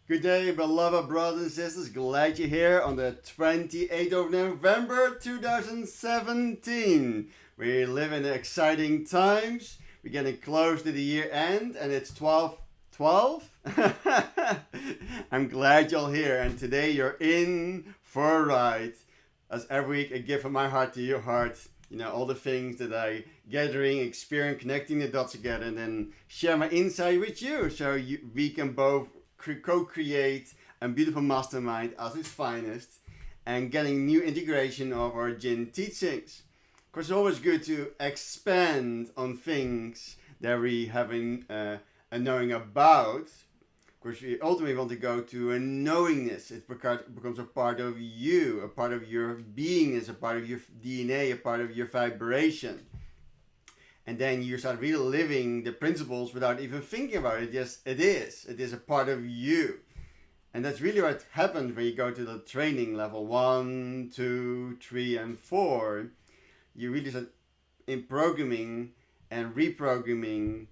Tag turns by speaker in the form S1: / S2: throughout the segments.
S1: Good day, beloved brothers and sisters. Glad you're here on the 28th of November 2017. We live in exciting times. We're getting close to the year end and it's 12/12. I'm glad you're here and today you're in for a ride. As every week, a gift from my heart to your heart. You know, all the things that I gathering, experience, connecting the dots together and then share my insight with you so we can both co-create a beautiful mastermind at its finest and getting new integration of our GIN teachings. Of course, it's always good to expand on things that we have a knowing about. Of course, we ultimately want to go to a knowingness. It becomes a part of you, a part of your beingness, a part of your DNA, a part of your vibration. And then you start really living the principles without even thinking about it. Just it is. It is a part of you. And that's really what happens when you go to the training level 1, 2, 3, and 4. You really start in programming and reprogramming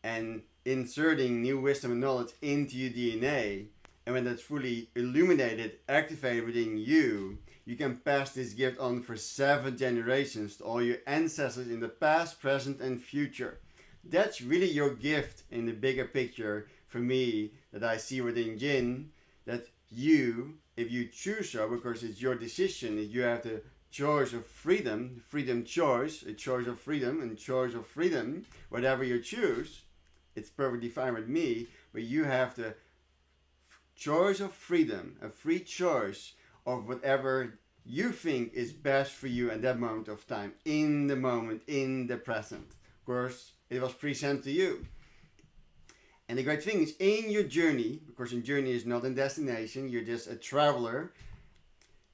S1: and inserting new wisdom and knowledge into your DNA. And when that's fully illuminated, activated within you, you can pass this gift on for 7 generations to all your ancestors in the past, present, and future. That's really your gift in the bigger picture for me that I see within GIN. That you, if you choose so, because it's your decision, you have the choice of freedom, choice, a choice of freedom, and choice of freedom, whatever you choose, it's perfectly fine with me, but you have the choice of freedom, a free choice of whatever you think is best for you at that moment of time, in the moment, in the present. Of course, it was presented to you. And the great thing is, in your journey, because your journey is not a destination, you're just a traveler.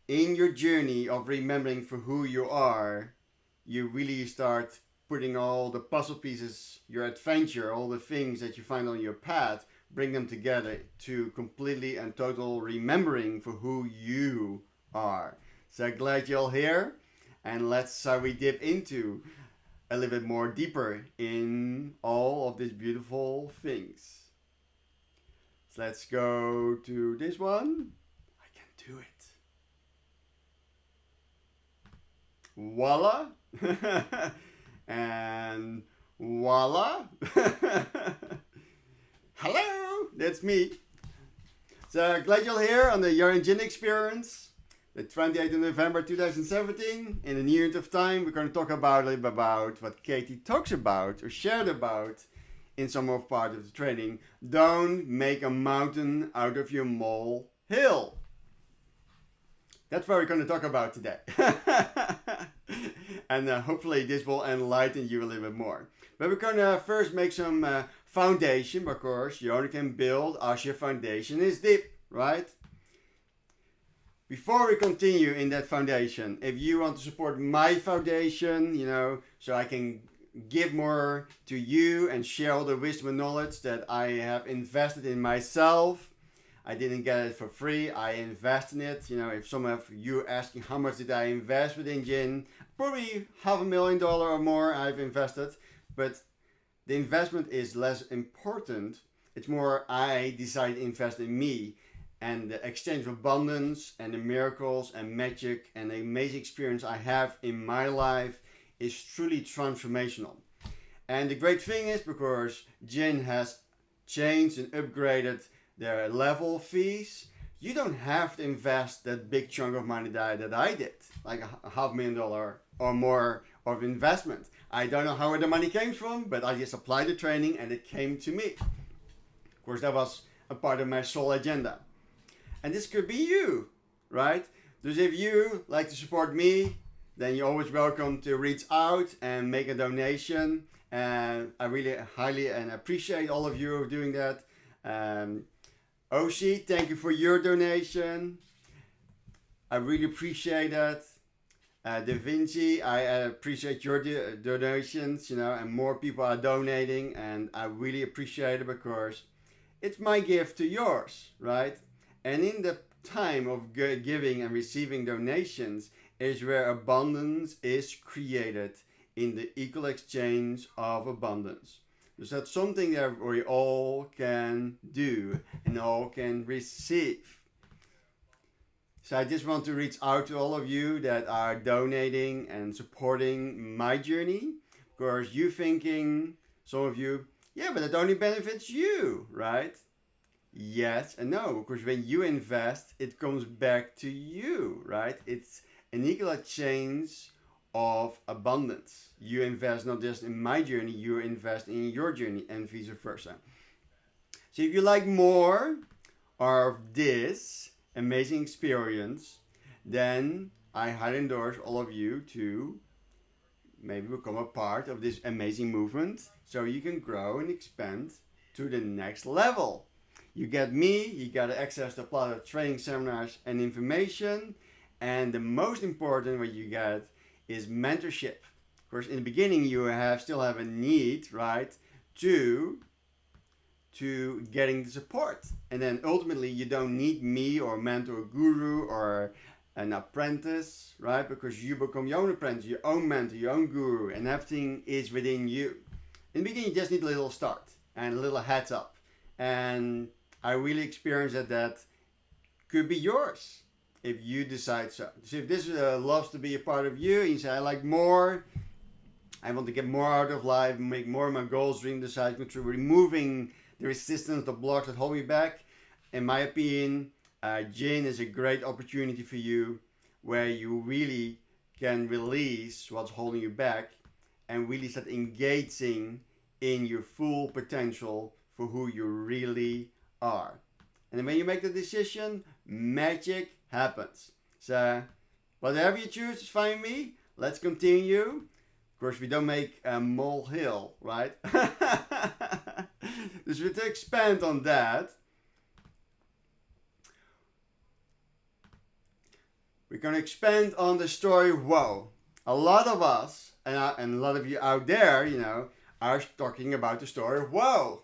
S1: In your journey of remembering for who you are, you really start putting all the puzzle pieces, your adventure, all the things that you find on your path, bring them together to completely and total remembering for who you are. So glad you're all here, and let's we dip into a little bit more deeper in all of these beautiful things. So let's go to this one. I can do it. Voila. And voila. Hello, that's me. So glad you're here on the Jojan GIN Experience, the 28th of November 2017. In the near end of time, we're going to talk about a little bit about what Katie talks about or shared about in some of part of the training. Don't make a mountain out of your molehill. That's what we're going to talk about today. And hopefully this will enlighten you a little bit more. But we're going to first make some foundation, because you only can build as your foundation is deep, right? Before we continue in that foundation, if you want to support my foundation, you know, so I can give more to you and share all the wisdom and knowledge that I have invested in myself. I didn't get it for free. I invest in it. You know, if some of you asking how much did I invest within GIN, probably $500,000 or more I've invested. But the investment is less important. It's more I decided to invest in me. And the exchange of abundance and the miracles and magic and the amazing experience I have in my life is truly transformational. And the great thing is, because GIN has changed and upgraded their level fees, you don't have to invest that big chunk of money that I did, like $500,000 or more of investment. I don't know how the money came from, but I just applied the training and it came to me. Of course, that was a part of my soul agenda. And this could be you, right? So if you like to support me, then you're always welcome to reach out and make a donation. And I really highly and appreciate all of you doing that. Oshi, thank you for your donation. I really appreciate that. Da Vinci, I appreciate your donations, you know, and more people are donating, and I really appreciate it because it's my gift to yours, right? And in the time of giving and receiving donations is where abundance is created in the equal exchange of abundance. So that's something that we all can do and all can receive. So I just want to reach out to all of you that are donating and supporting my journey. Of course, you thinking, some of you, yeah, but it only benefits you, right? Yes and no, because when you invest, it comes back to you, right? It's an equal exchange of abundance. You invest not just in my journey, you invest in your journey and vice versa. So if you like more of this amazing experience, then I highly endorse all of you to maybe become a part of this amazing movement so you can grow and expand to the next level. You get me, you get access to a lot of training seminars and information, and the most important what you get is mentorship. Of course, in the beginning you still have a need, right, to getting the support, and then ultimately you don't need me or a mentor, guru, or an apprentice, right? Because you become your own apprentice, your own mentor, your own guru, and everything is within you. In the beginning, you just need a little start and a little heads up, and I really experienced that could be yours if you decide so. So if this loves to be a part of you, and you say, I like more, I want to get more out of life, make more of my goals, dream, desires, control, removing the resistance, the blocks that hold me back. In my opinion, GIN is a great opportunity for you where you really can release what's holding you back and really start engaging in your full potential for who you really are. And then when you make the decision, magic happens. So whatever you choose is fine with me. Let's continue. Of course, we don't make a molehill, right? So to expand on that, we're going to expand on the story Whoa. A lot of us, and a lot of you out there, are talking about the story Whoa.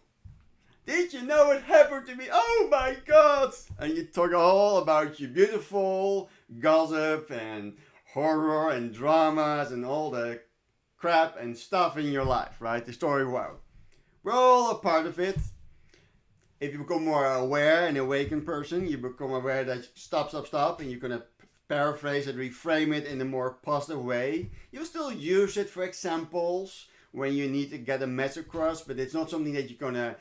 S1: Did you know what happened to me? Oh my God! And you talk all about your beautiful gossip and horror and dramas and all the crap and stuff in your life, right? The story Whoa. We're all a part of it. If you become more aware and awakened person, you become aware that stop, and you're going to paraphrase it, reframe it in a more positive way. You'll still use it for examples when you need to get a message across, but it's not something that you're going to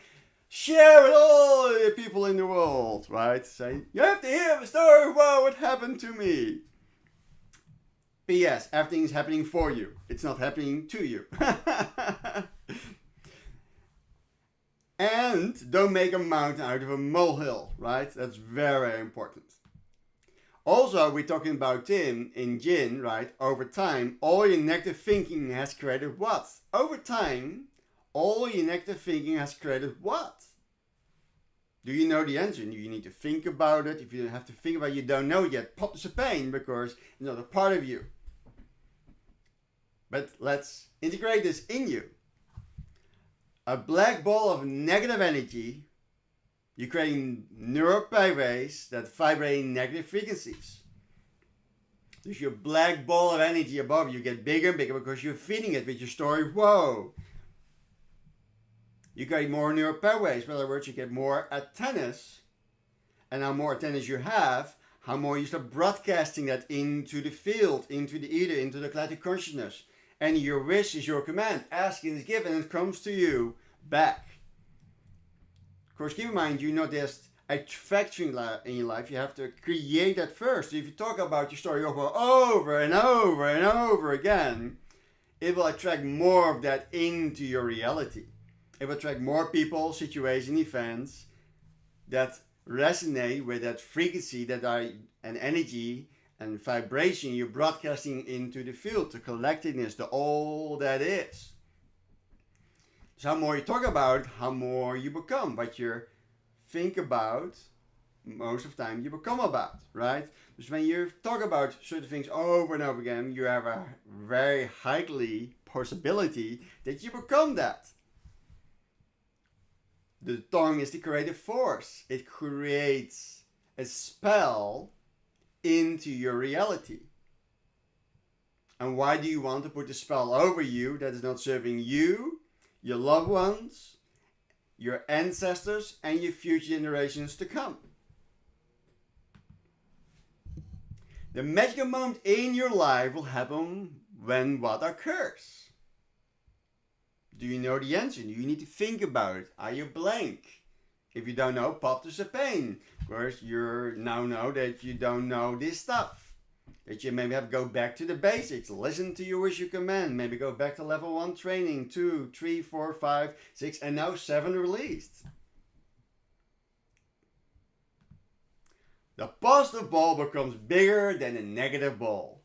S1: share with all the people in the world, right? Say, you have to hear the story, wow, what happened to me. P.S. Everything is happening for you. It's not happening to you. And don't make a mountain out of a molehill, right? That's very important. Also, we're talking about in GIN, right? Over time, all your negative thinking has created what? Over time, all your negative thinking has created what? Do you know the answer? You need to think about it. If you have to think about it, you don't know yet, pop the pain because it's not a part of you. But let's integrate this in you. A black ball of negative energy, you're creating neural pathways that vibrate in negative frequencies. So your black ball of energy above you get bigger and bigger because you're feeding it with your story, whoa. You get more neural pathways. In other words, you get more antennas. And how more antennas you have, how more you start broadcasting that into the field, into the ether, into the galactic consciousness. And your wish is your command. Asking is given and it comes to you back. Of course, keep in mind, you're not just attracting in your life. You have to create that first. So if you talk about your story over and over and over again, it will attract more of that into your reality. It will attract more people, situations, events that resonate with that frequency, that are an energy and vibration you're broadcasting into the field, the collectedness, the all that is. So how more you talk about, how more you become. What you think about, most of the time you become about, right? Because when you talk about certain things over and over again, you have a very highly possibility that you become that. The tongue is the creative force. It creates a spell into your reality. And why do you want to put a spell over you that is not serving you, your loved ones, your ancestors, and your future generations to come. The magical moment in your life will happen when what occurs? Do you know the answer? Do you need to think about it? Are you blank? If you don't know, pop the champagne. Of course, you now know that you don't know this stuff. That you maybe have to go back to the basics. Listen to your wish you command. Maybe go back to level 1 training. 2, 3, 4, 5, 6, and now 7 released. The positive ball becomes bigger than the negative ball.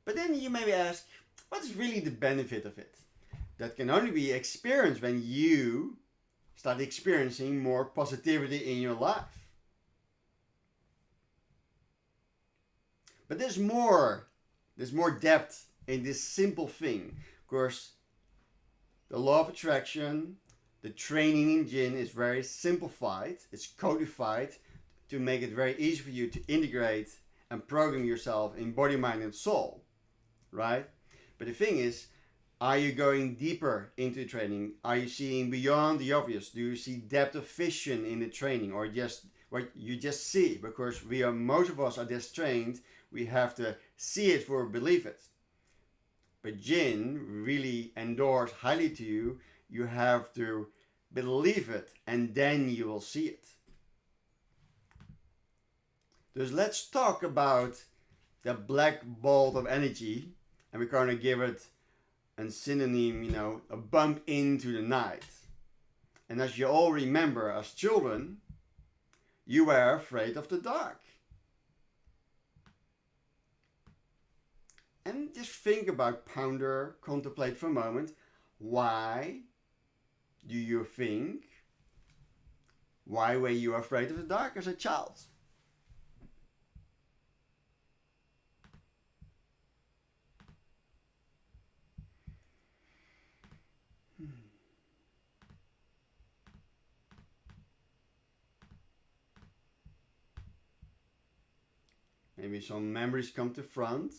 S1: But then you maybe ask, what is really the benefit of it? That can only be experienced when you start experiencing more positivity in your life. But there's more depth in this simple thing. Of course, the law of attraction, the training in GIN is very simplified. It's codified to make it very easy for you to integrate and program yourself in body, mind, and soul, right? But the thing is, are you going deeper into the training? Are you seeing beyond the obvious? Do you see depth of vision in the training, or just what you just see? Because most of us are just trained. We have to see it for believe it. But GIN really endorse highly to you. You have to believe it, and then you will see it. So let's talk about the black bolt of energy, and we're going to give it a synonym, a bump into the night. And as you all remember, as children, you were afraid of the dark. And just think about, ponder, contemplate for a moment. Why do you think? Why were you afraid of the dark as a child? Maybe some memories come to front.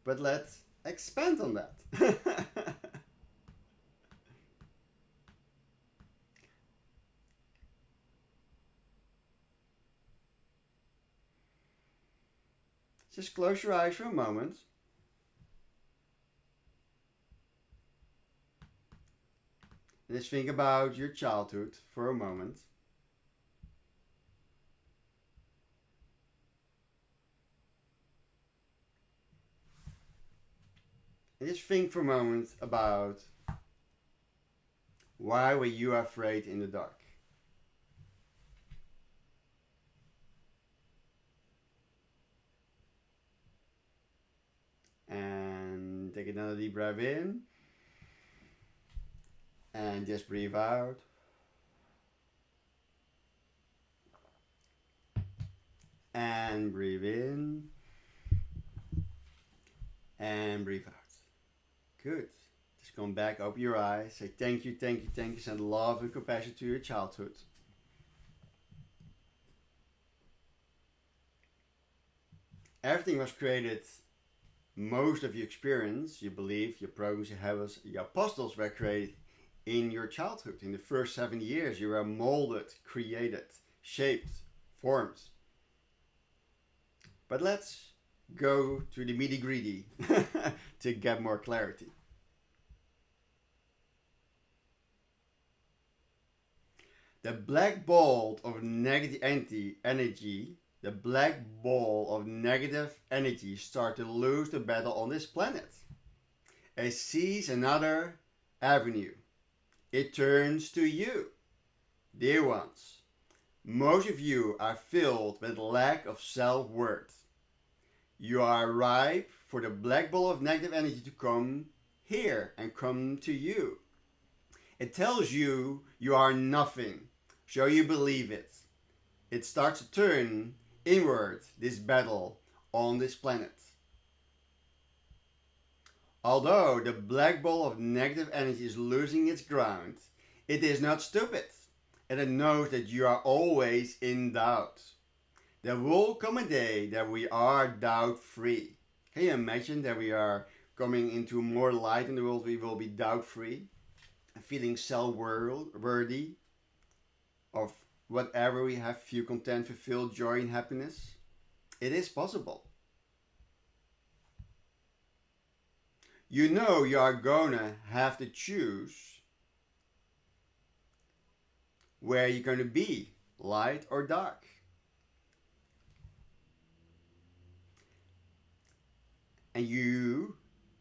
S1: But let's expand on that. Just close your eyes for a moment. And just think about your childhood for a moment. And just think for a moment about, why were you afraid in the dark? And take another deep breath in. And just breathe out. And breathe in. And breathe out. Good. Just come back, open your eyes, say thank you, thank you, thank you. Send love and compassion to your childhood. Everything was created, most of your experience, your belief, your programs, your habits, your apostles were created in your childhood. In the first 7 years, you were molded, created, shaped, formed. But let's go to the nitty-gritty to get more clarity. The black ball of negative energy, the black ball of negative energy start to lose the battle on this planet. It sees another avenue. It turns to you. Dear ones, most of you are filled with lack of self-worth. You are ripe for the black ball of negative energy to come here and come to you. It tells you you are nothing, so you believe it. It starts to turn inward, this battle on this planet. Although the black ball of negative energy is losing its ground, it is not stupid, and it knows that you are always in doubt. There will come a day that we are doubt-free. Can you imagine that we are coming into more light in the world? We will be doubt-free, feeling self-worthy of whatever we have, feel content, fulfilled, joy, and happiness. It is possible. You know you are gonna have to choose where you're gonna be, light or dark. And you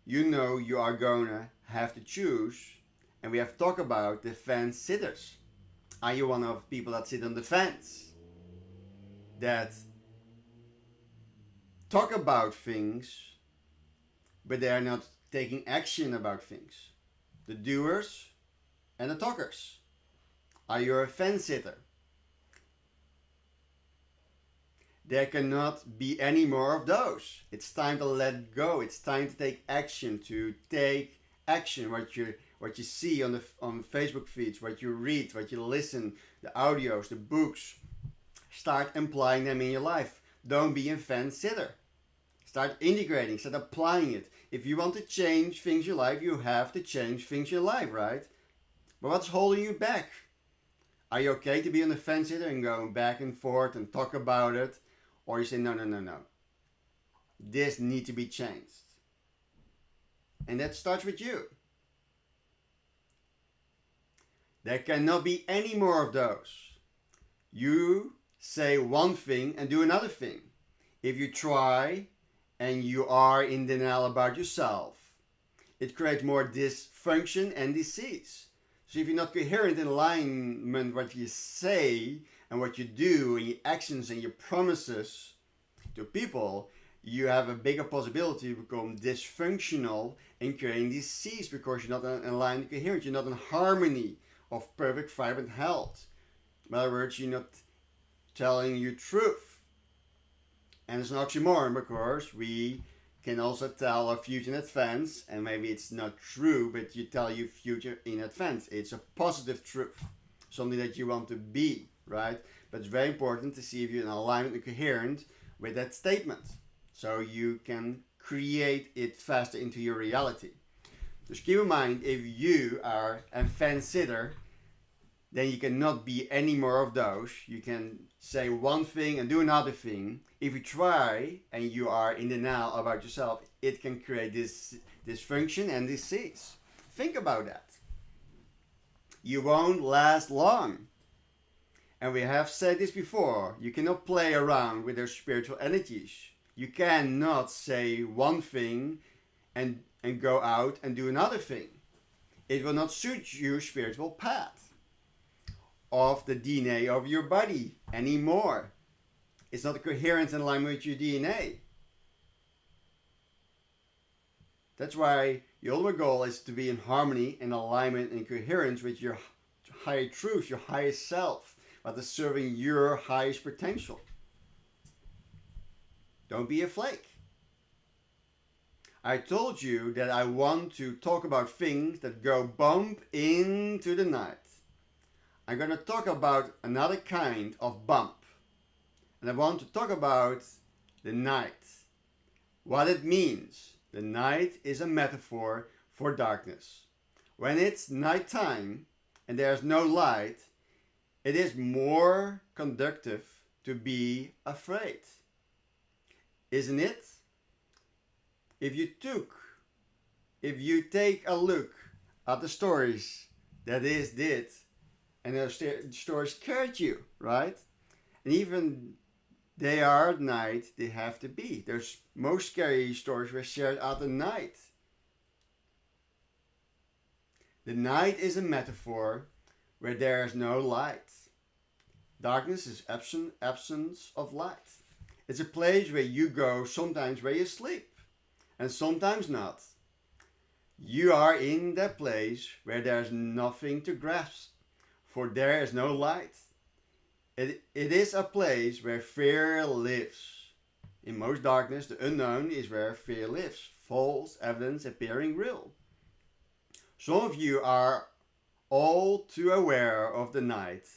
S1: know you are gonna have to choose, and we have talked about the fence sitters. Are you one of people that sit on the fence, that talk about things but they are not taking action about things? The doers and the talkers. Are you a fence sitter? There cannot be any more of those. It's time to let go. It's time to take action. To take action. What you see on Facebook feeds, what you read, what you listen, the audios, the books. Start applying them in your life. Don't be a fence sitter. Start integrating. Start applying it. If you want to change things in your life, you have to change things in your life, right? But what's holding you back? Are you okay to be on the fence sitter and go back and forth and talk about it? Or you say, no. This needs to be changed. And that starts with you. There cannot be any more of those. You say one thing and do another thing. If you try and you are in denial about yourself, it creates more dysfunction and disease. So if you're not coherent in alignment what you say and what you do and your actions and your promises to people, you have a bigger possibility to become dysfunctional and creating disease because you're not in alignment and coherent. You're not in harmony of perfect, vibrant health. In other words, you're not telling your truth. And it's an oxymoron because we can also tell our future in advance, and maybe it's not true, but you tell your future in advance. It's a positive truth, something that you want to be, right? But it's very important to see if you're in alignment and coherent with that statement, so you can create it faster into your reality. Just keep in mind, if you are a fence sitter, then you cannot be any more of those. You can say one thing and do another thing. If you try and you are in denial about yourself, it can create this dysfunction and disease. Think about that. You won't last long. And we have said this before. You cannot play around with those spiritual energies. You cannot say one thing and go out and do another thing. It will not suit your spiritual path of the DNA of your body anymore. It's not coherent in line with your DNA. That's why your ultimate goal is to be in harmony, in alignment, and coherence with your higher truth, your highest self, that is serving your highest potential. Don't be a flake. I told you that I want to talk about things that go bump into the night. I'm going to talk about another kind of bump. And I want to talk about the night. What it means. The night is a metaphor for darkness. When it's nighttime and there's no light, it is more conducive to be afraid. Isn't it? If you take a look at the stories that did, and those stories scared you, right? And even they are at night, they have to be. Those most scary stories were shared at the night. The night is a metaphor where there is no light. Darkness is absence of light. It's a place where you go sometimes where you sleep, and sometimes not. You are in that place where there's nothing to grasp, for there is no light. It is a place where fear lives. In most darkness, the unknown is where fear lives, false evidence appearing real. Some of you are all too aware of the night.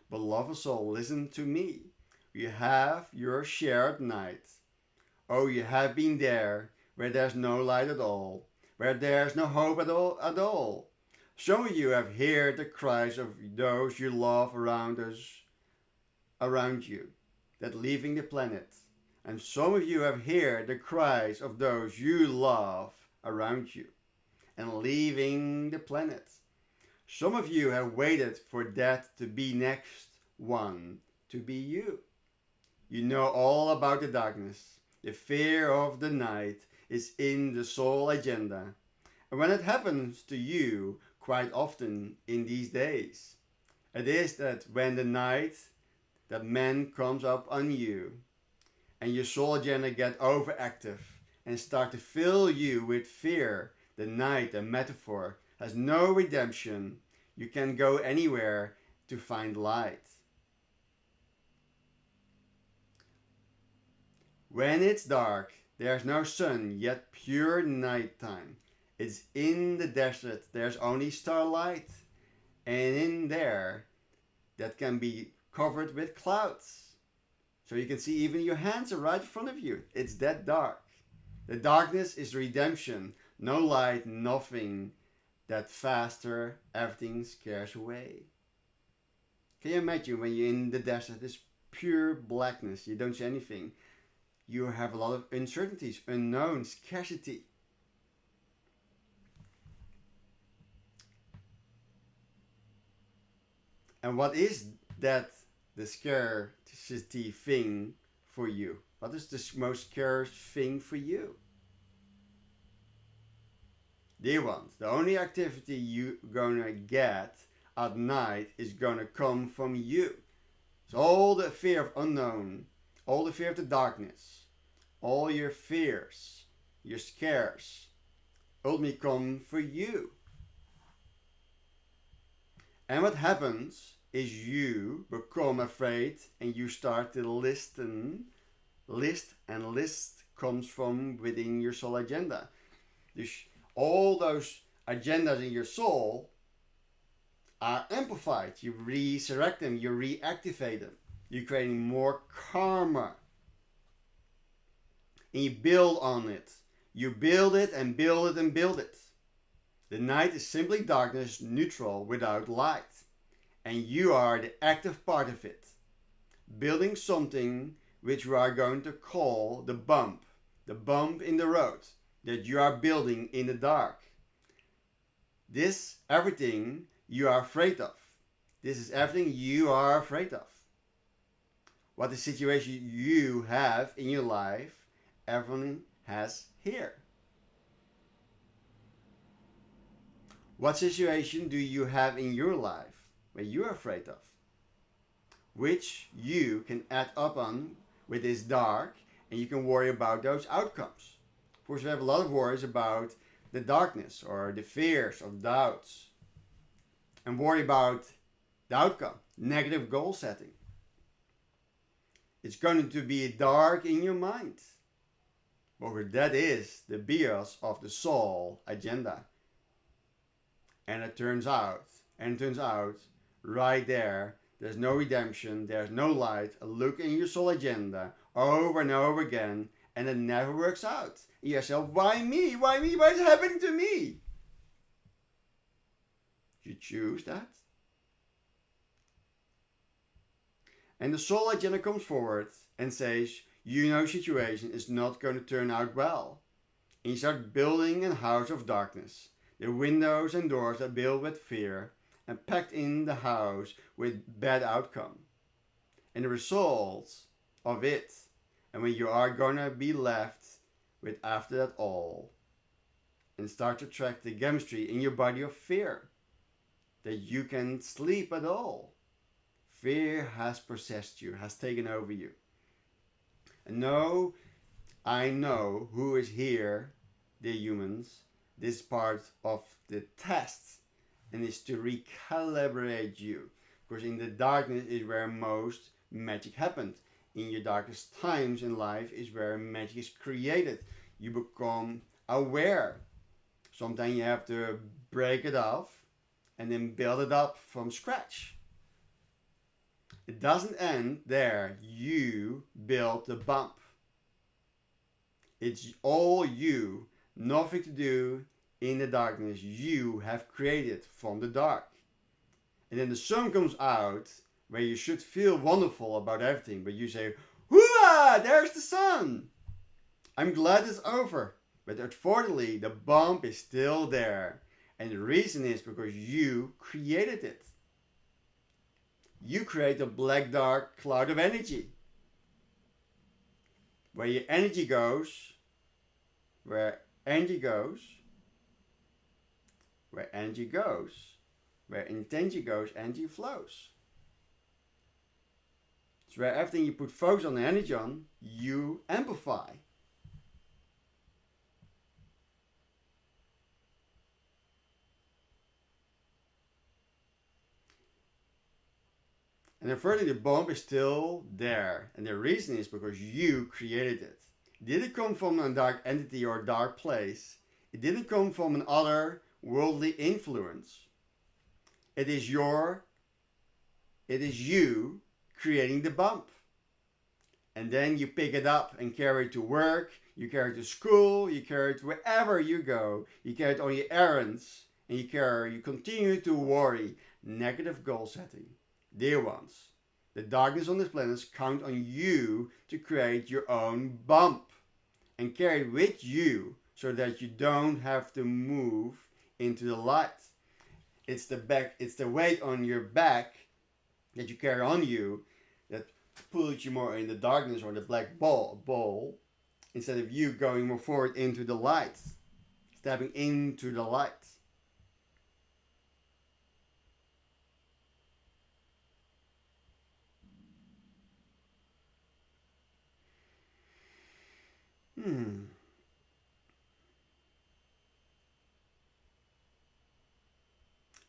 S1: Beloved soul, listen to me. You have your shared night. Oh, you have been there where there's no light at all, where there's no hope at all. Some of you have heard the cries of those you love around you, that leaving the planet. And some of you have heard the cries of those you love around you and leaving the planet. Some of you have waited for that to be next one to be you. You know all about the darkness. The fear of the night is in the soul agenda. And when it happens to you, quite often in these days, it is that when the night, that man comes up on you, and your soul agenda get overactive and start to fill you with fear. The night, a metaphor, has no redemption. You can go anywhere to find light. When it's dark, there's no sun, yet pure nighttime. It's in the desert, there's only starlight. And in there, that can be covered with clouds. So you can see even your hands are right in front of you. It's that dark. The darkness is redemption. No light, nothing. That faster everything scares away. Can you imagine when you're in the desert, this pure blackness, you don't see anything. You have a lot of uncertainties, unknown, scarcity. And what is that, the scarcity thing for you? What is the most scarce thing for you? Dear ones, the only activity you're gonna get at night is gonna come from you. So all the fear of unknown, all the fear of the darkness, all your fears, your scares, ultimately come for you. And what happens is you become afraid and you start to list, and list comes from within your soul agenda. All those agendas in your soul are amplified. You resurrect them, you reactivate them. You're creating more karma. And you build on it. You build it and build it and build it. The night is simply darkness, neutral, without light. And you are the active part of it. Building something which we are going to call the bump in the road that you are building in the dark. This everything you are afraid of. This is everything you are afraid of. What the situation you have in your life, everyone has here. What situation do you have in your life where you are afraid of? Which you can add up on with this dark, and you can worry about those outcomes. Of course, we have a lot of worries about the darkness or the fears of doubts, and worry about the outcome, negative goal setting. It's going to be dark in your mind. But that is the bias of the soul agenda. And it turns out, right there's no redemption, there's no light. A look in your soul agenda over and over again, and it never works out. You yourself, why me? Why me? Why is it happening to me? You choose that. And the soul agenda comes forward and says, situation is not going to turn out well. And you start building a house of darkness. The windows and doors are built with fear and packed in the house with bad outcome. And the results of it, and when you are gonna be left with after that all, and start to track the chemistry in your body of fear, that you can sleep at all. Fear has possessed you, has taken over you. And no, I know who is here, dear humans. This part of the test, and is to recalibrate you. Because in the darkness is where most magic happens. In your darkest times in life is where magic is created. You become aware. Sometimes you have to break it off and then build it up from scratch. It doesn't end there. You build the bump. It's all you, nothing to do in the darkness. You have created from the dark. And then the sun comes out where you should feel wonderful about everything, but you say, "Hooah! There's the sun! I'm glad it's over." But unfortunately, the bump is still there. And the reason is because you created it. You create a black dark cloud of energy. Where your energy goes, where energy goes, where energy goes, where intention goes, energy flows. So where everything you put focus on the energy on, you amplify. And unfortunately, the bump is still there. And the reason is because you created it. It didn't come from a dark entity or dark place. It didn't come from an other worldly influence. It is you creating the bump. And then you pick it up and carry it to work, you carry it to school, you carry it wherever you go. You carry it on your errands, and you continue to worry. Negative goal setting. Dear ones, the darkness on this planet count on you to create your own bump and carry it with you so that you don't have to move into the light. It's the weight on your back that you carry on you that pulls you more in the darkness or the black bowl instead of you going more forward into the light, stepping into the light.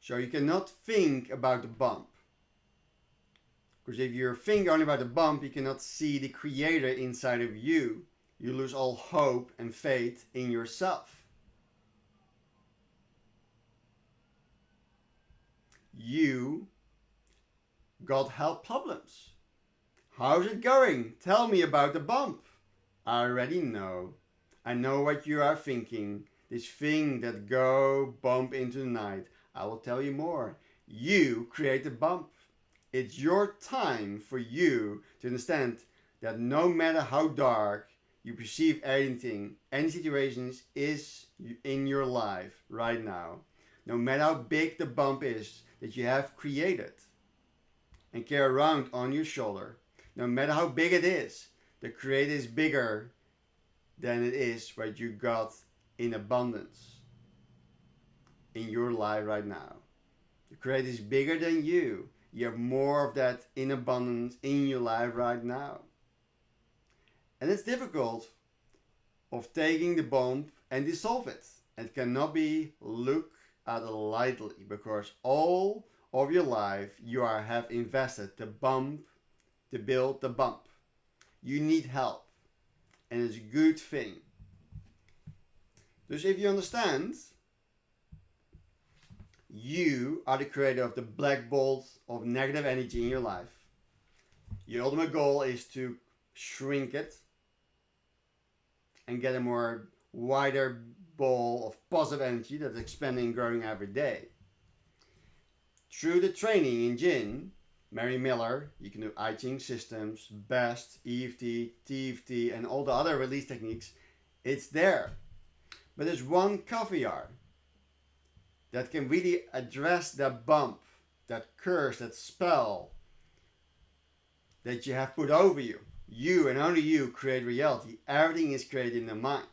S1: So you cannot think about the bump. Because if you think only about the bump, you cannot see the creator inside of you. You lose all hope and faith in yourself. You got health problems. How's it going? Tell me about the bump. I already know. I know what you are thinking. This thing that go bump into the night. I will tell you more. You create the bump. It's your time for you to understand that no matter how dark you perceive anything, any situations is in your life right now, no matter how big the bump is that you have created and carry around on your shoulder, no matter how big it is, the creator is bigger than it is what you got in abundance in your life right now. The creator is bigger than you. You have more of that in abundance in your life right now. And it's difficult of taking the bump and dissolve it. It cannot be looked at lightly because all of your life you have invested the bump to build the bump. You need help. And it's a good thing. Dus if you understand, you are the creator of the black bolt of negative energy in your life. Your ultimate goal is to shrink it and get a more wider ball of positive energy that's expanding and growing every day. Through the training in GIN, Mary Miller, you can do I Ching systems, BEST, EFT, TFT, and all the other release techniques. It's there. But there's one caveat that can really address that bump, that curse, that spell that you have put over you. You and only you create reality. Everything is created in the mind.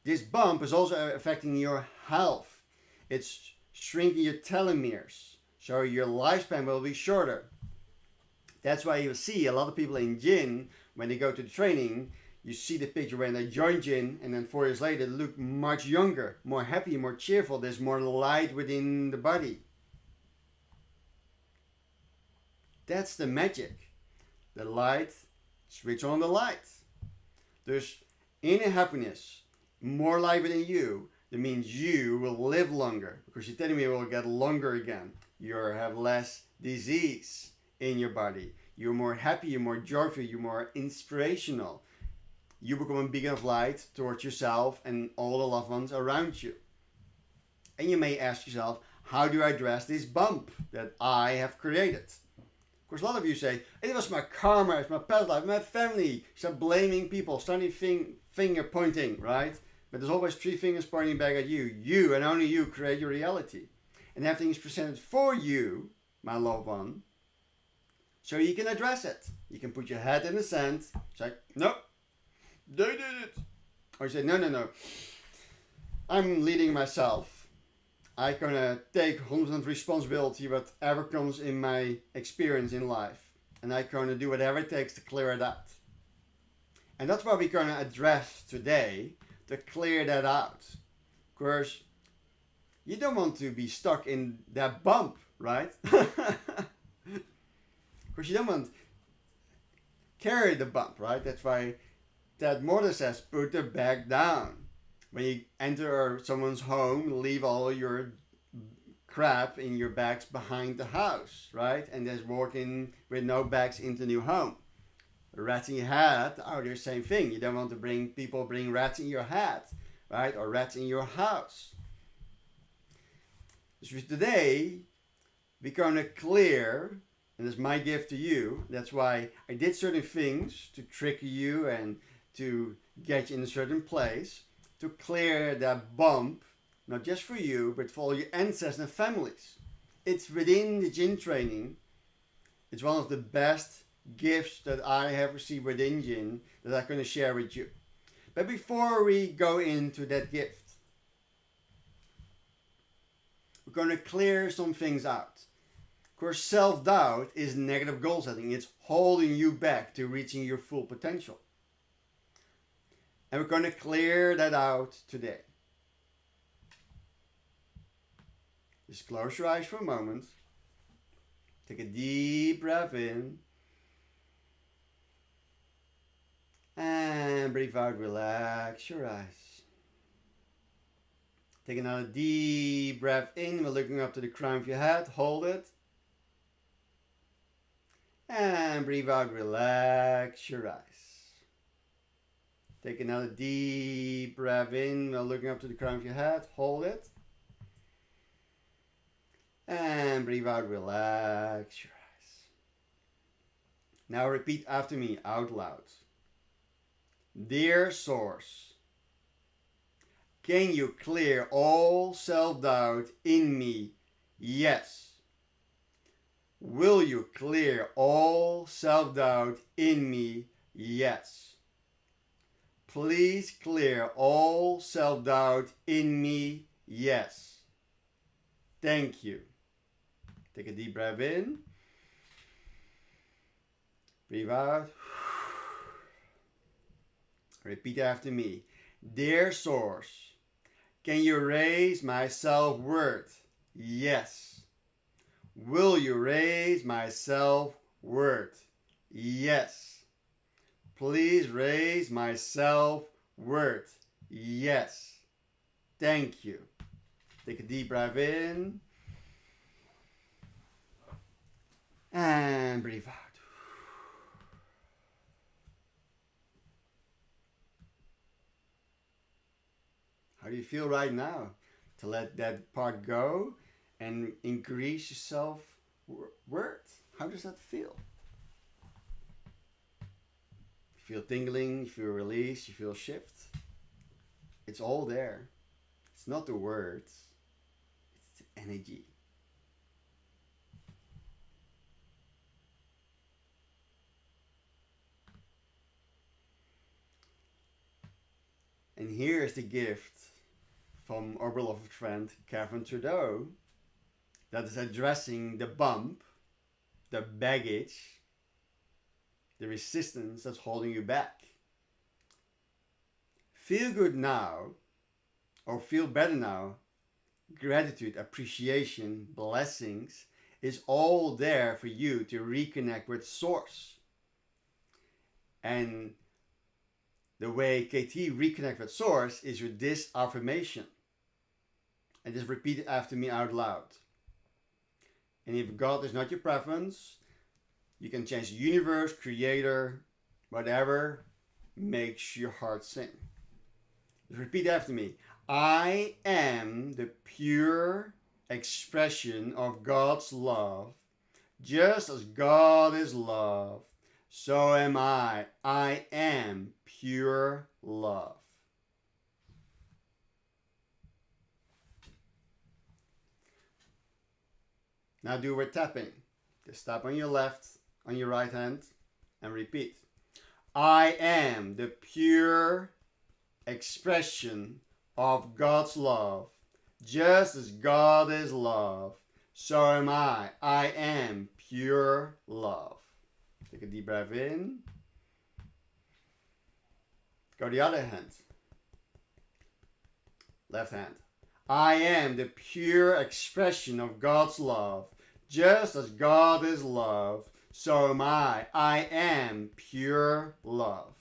S1: This bump is also affecting your health. It's shrinking your telomeres, so your lifespan will be shorter. That's why you see a lot of people in GIN, when they go to the training, you see the picture when they join GIN, and then 4 years later they look much younger, more happy, more cheerful. There's more light within the body. That's the magic. The light, switch on the light. There's inner happiness, more light within you. That means you will live longer because your telomere will get longer again. You have less disease in your body. You're more happy, you're more joyful, you're more inspirational. you become a beacon of light towards yourself and all the loved ones around you. And you may ask yourself, how do I address this bump that I have created? Of course, a lot of you say, it was my karma, it's my past life, my family. Start blaming people, starting finger pointing, right? But there's always three fingers pointing back at you. You and only you create your reality. And everything is presented for you, my loved one, so you can address it. You can put your head in the sand, say, no, they did it. Or you say, no, I'm leading myself. I'm gonna take 100% responsibility whatever comes in my experience in life. And I'm gonna do whatever it takes to clear it out. And that's what we're gonna address today, to clear that out. Of course, you don't want to be stuck in that bump, right? Of course, you don't want to carry the bump, right? That's why that motto says, put the bag down. When you enter someone's home, leave all your crap in your bags behind the house, right? And just walk in with no bags into the new home. Rats in your hat, they're the same thing. You don't want to bring rats in your hat, right? Or rats in your house. So today, we're going to clear, and it's my gift to you. That's why I did certain things to trick you and to get you in a certain place, to clear that bump, not just for you, but for all your ancestors and families. It's within the GIN training. It's one of the best gifts that I have received within GIN that I'm going to share with you. But before we go into that gift, we're going to clear some things out. Of course, self-doubt is negative goal setting. It's holding you back to reaching your full potential. And we're going to clear that out today. Just close your eyes for a moment. Take a deep breath in. And breathe out, relax your eyes. Take another deep breath in. We're looking up to the crown of your head. Hold it. And breathe out, relax your eyes. Take another deep breath in. We're looking up to the crown of your head. Hold it. And breathe out, relax your eyes. Now repeat after me out loud. Dear Source, can you clear all self-doubt in me? Yes. Will you clear all self-doubt in me? Yes. Please clear all self-doubt in me? Yes. Thank you. Take a deep breath in. Breathe out. Repeat after me. Dear Source, can you raise my self-worth? Yes. Will you raise my self-worth? Yes. Please raise my self-worth. Yes. Thank you. Take a deep breath in. And breathe out. How do you feel right now? To let that part go and increase your self-worth. How does that feel? You feel tingling, you feel release, you feel shift. It's all there. It's not the words, it's the energy. And here is the gift from our beloved friend Kevin Trudeau that is addressing the bump, the baggage, the resistance that's holding you back. Feel good now, or feel better now. Gratitude, appreciation, blessings is all there for you to reconnect with Source. And the way KT reconnect with Source is with this affirmation. And just repeat it after me out loud. And if God is not your preference, you can change universe, creator, whatever. makes your heart sing. Repeat after me. I am the pure expression of God's love. Just as God is love, so am I. I am pure love. Now do with tapping. Just tap on your left, on your right hand, and repeat. I am the pure expression of God's love. Just as God is love, so am I. I am pure love. Take a deep breath in. Go the other hand. Left hand. I am the pure expression of God's love. Just as God is love, so am I. I am pure love.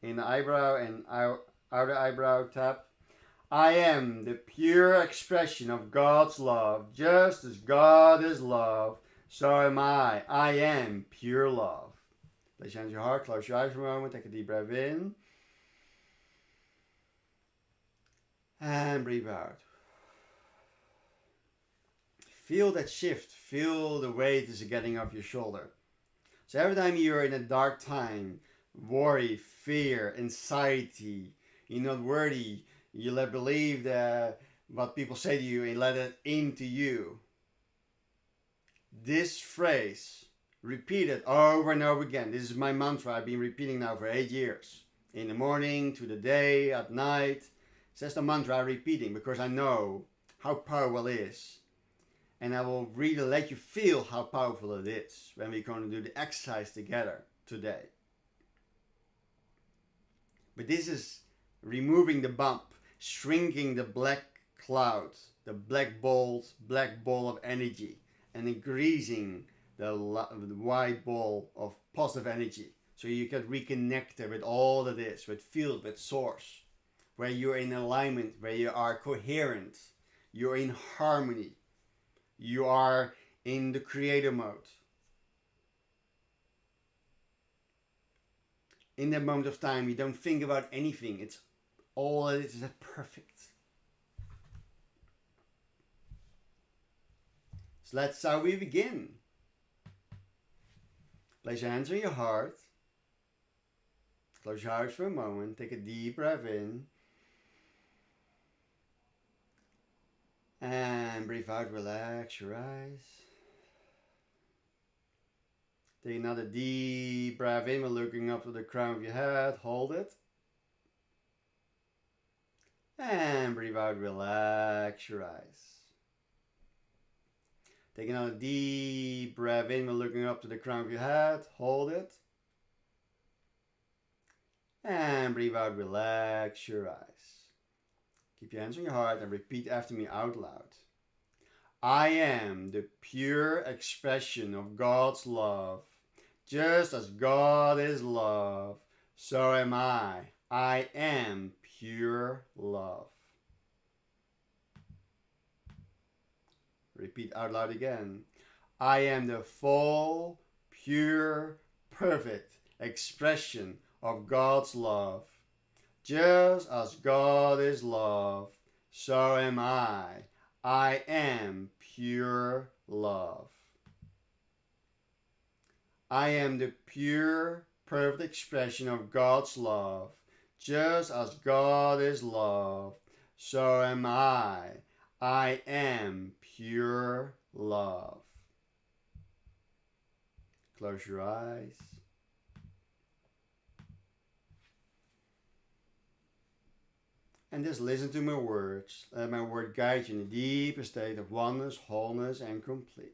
S1: In the eyebrow and outer eyebrow tap. I am the pure expression of God's love. Just as God is love, so am I. I am pure love. Place your hands on your heart. Close your eyes for a moment. Take a deep breath in. And breathe out. Feel that shift. Feel the weight is getting off your shoulder. So every time you're in a dark time, worry, fear, anxiety, you're not worthy, you let believe that what people say to you and let it into you. This phrase, repeat it over and over again. This is my mantra I've been repeating now for 8 years. In the morning, to the day, at night. It's just a mantra I'm repeating because I know how powerful it is. And I will really let you feel how powerful it is when we're going to do the exercise together today. But this is removing the bump, shrinking the black cloud, the black ball of energy, and increasing the white ball of positive energy. So you can reconnect with all that is, with field, with source, where you're in alignment, where you are coherent, you're in harmony, you are in the creator mode. In that moment of time, you don't think about anything. It's all it is perfect. So that's how we begin. Place your hands on your heart. Close your eyes for a moment. Take a deep breath in. And breathe out, relax your eyes. Take another deep breath in, looking up to the crown of your head. Hold it. And breathe out, relax your eyes. Take another deep breath in, looking up to the crown of your head. Hold it. And breathe out, relax your eyes. Keep your hands on your heart and repeat after me out loud. I am the pure expression of God's love. Just as God is love, so am I. I am pure love. Repeat out loud again. I am the full, pure, perfect expression of God's love. Just as God is love, so am I. I am pure love. I am the pure, perfect expression of God's love. Just as God is love, so am I. I am pure love. Close your eyes. And just listen to my words. Let my word guide you in a deeper state of oneness, wholeness, and complete.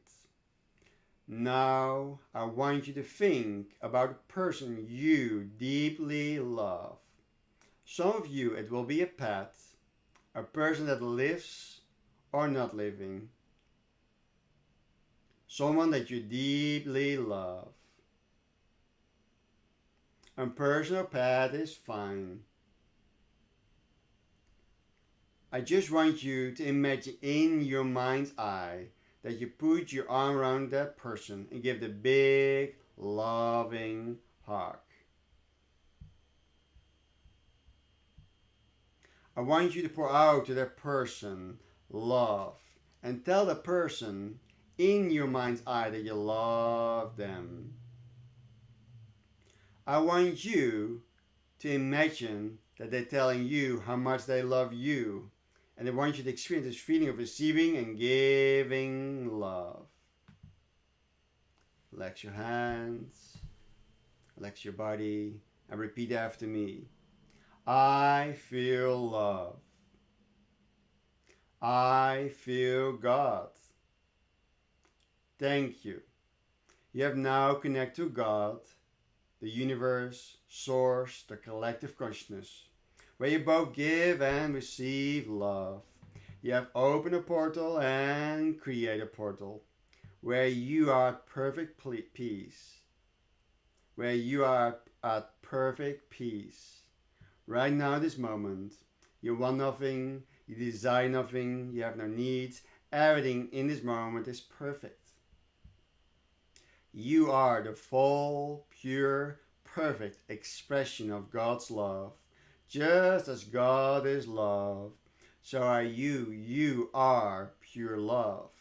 S1: Now, I want you to think about a person you deeply love. Some of you, it will be a pet, a person that lives or not living, someone that you deeply love. A person or pet is fine. I just want you to imagine in your mind's eye that you put your arm around that person and give the big, loving hug. I want you to pour out to that person love and tell the person in your mind's eye that you love them. I want you to imagine that they're telling you how much they love you. And I want you to experience this feeling of receiving and giving love. Relax your hands, relax your body, and repeat after me. I feel love. I feel God. Thank you. You have now connected to God, the universe, source, the collective consciousness, where you both give and receive love. You have opened a portal and create a portal where you are at perfect peace. Where you are at perfect peace. Right now, this moment, you want nothing, you desire nothing, you have no needs. Everything in this moment is perfect. You are the full, pure, perfect expression of God's love. Just as God is love, so are you. You are pure love.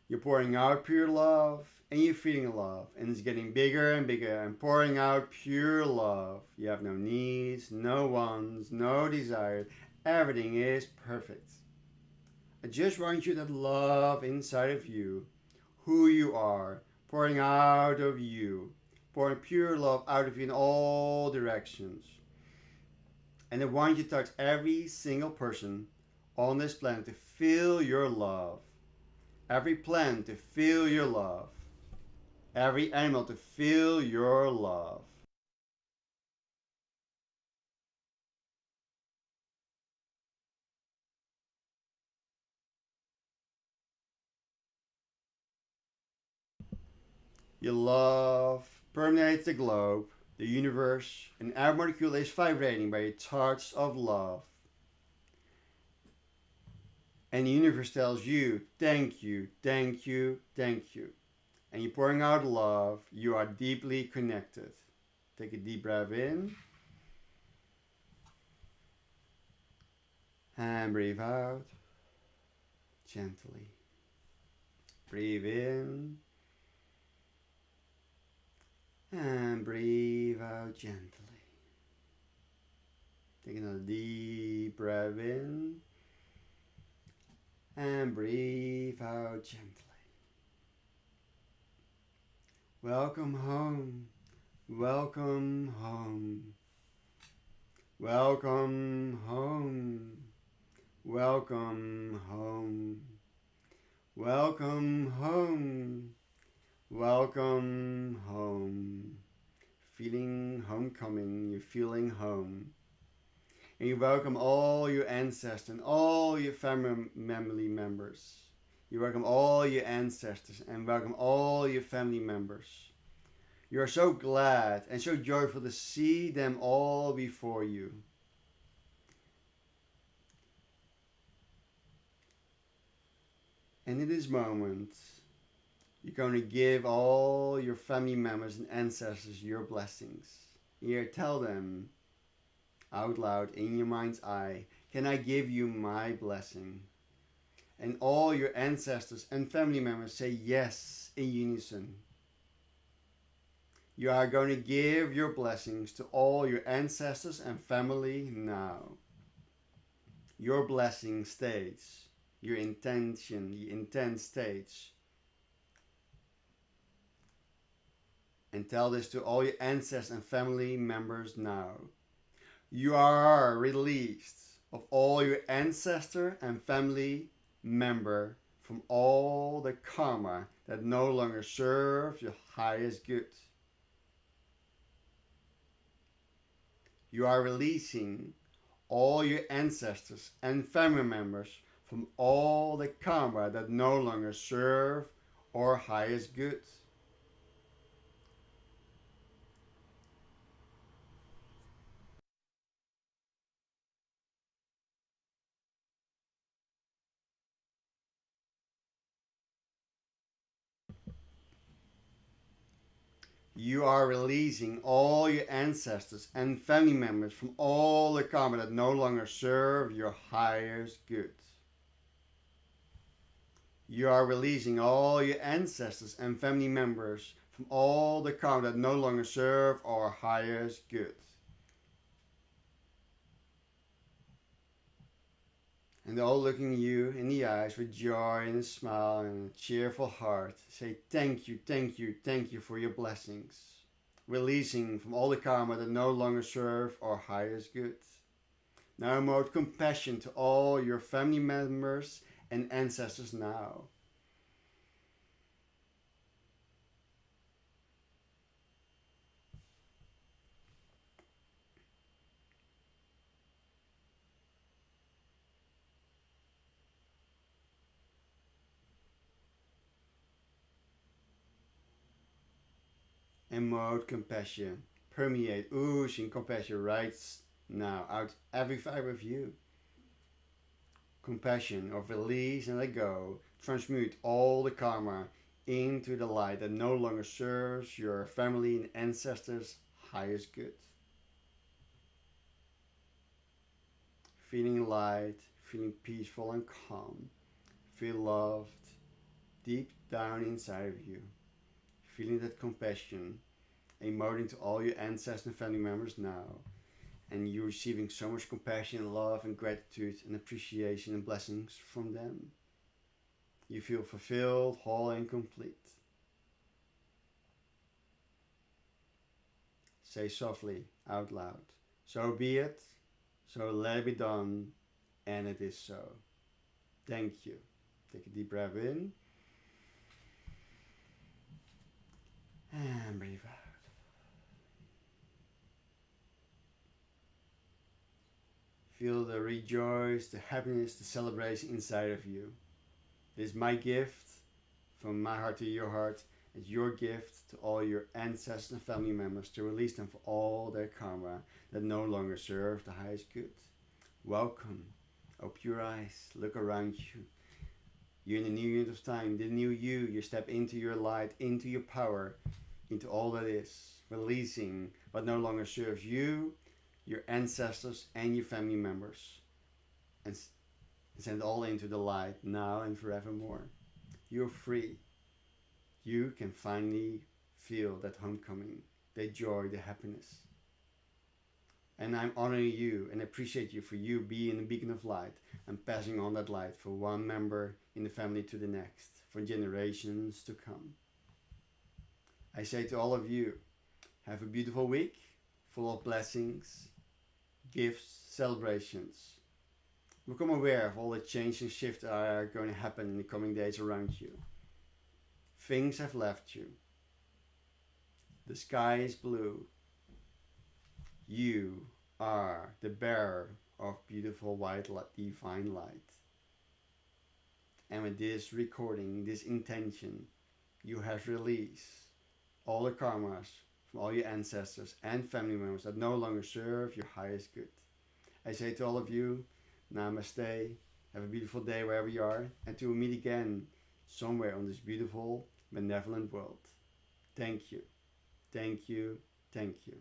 S1: You're pouring out pure love and you're feeling love, and it's getting bigger and bigger and pouring out pure love. You have no needs, no wants, no desires. Everything is perfect. I just want you to love inside of you, who you are, pouring out of you, pouring pure love out of you in all directions. And I want you to touch every single person on this planet to feel your love. Every plant to feel your love. Every animal to feel your love. Your love permeates the globe, the universe, and every molecule is vibrating by a touch of love. And the universe tells you, thank you, thank you, thank you. And you're pouring out love, you are deeply connected. Take a deep breath in. And breathe out gently. Breathe in. And breathe out gently. Take another deep breath in. And breathe out gently. Welcome home. Welcome home. Welcome home. Welcome home. Welcome home. Welcome home. Feeling homecoming, you're feeling home. And you welcome all your ancestors and all your family members. You welcome all your ancestors and welcome all your family members. You are so glad and so joyful to see them all before you. And in this moment, you're going to give all your family members and ancestors your blessings. Here, tell them out loud in your mind's eye, can I give you my blessing? And all your ancestors and family members say yes in unison. You are going to give your blessings to all your ancestors and family now. Your blessing states, your intention, the intent states. And tell this to all your ancestors and family members now. You are released of all your ancestor and family member from all the karma that no longer serves your highest good. You are releasing all your ancestors and family members from all the karma that no longer serve our highest good. You are releasing all your ancestors and family members from all the karma that no longer serve your highest good. You are releasing all your ancestors and family members from all the karma that no longer serve our highest good. And they're all looking you in the eyes with joy and a smile and a cheerful heart. Say thank you, thank you, thank you for your blessings. Releasing from all the karma that no longer serve our highest good. Now emote compassion to all your family members and ancestors now. Emote compassion. Permeate, oozing compassion right now out every fiber of you. Compassion of release and let go. Transmute all the karma into the light that no longer serves your family and ancestors' highest good. Feeling light, feeling peaceful and calm. Feel loved deep down inside of you. Feeling that compassion, emoting to all your ancestors and family members now. And you're receiving so much compassion, love, and gratitude, and appreciation and blessings from them. You feel fulfilled, whole, and complete. Say softly out loud, so be it, so let it be done, and it is so. Thank you. Take a deep breath in. And breathe out. Feel the rejoice, the happiness, the celebration inside of you. This is my gift from my heart to your heart. It's your gift to all your ancestors and family members to release them for all their karma that no longer serve the highest good. Welcome. Open your eyes. Look around you. You're in a new unit of time, the new you step into your light, into your power, into all that is, releasing what no longer serves you, your ancestors, and your family members, and send it all into the light now and forevermore. You're free. You can finally feel that homecoming, the joy, the happiness. And I'm honoring you and appreciate you for you being a beacon of light and passing on that light for one member in the family to the next, for generations to come. I say to all of you, have a beautiful week, full of blessings, gifts, celebrations. Become aware of all the change and shifts that are going to happen in the coming days around you. Things have left you. The sky is blue. You are the bearer of beautiful white divine light. And with this recording, this intention, you have released all the karmas from all your ancestors and family members that no longer serve your highest good. I say to all of you, namaste, have a beautiful day wherever you are, and to meet again somewhere on this beautiful, benevolent world. Thank you, thank you, thank you.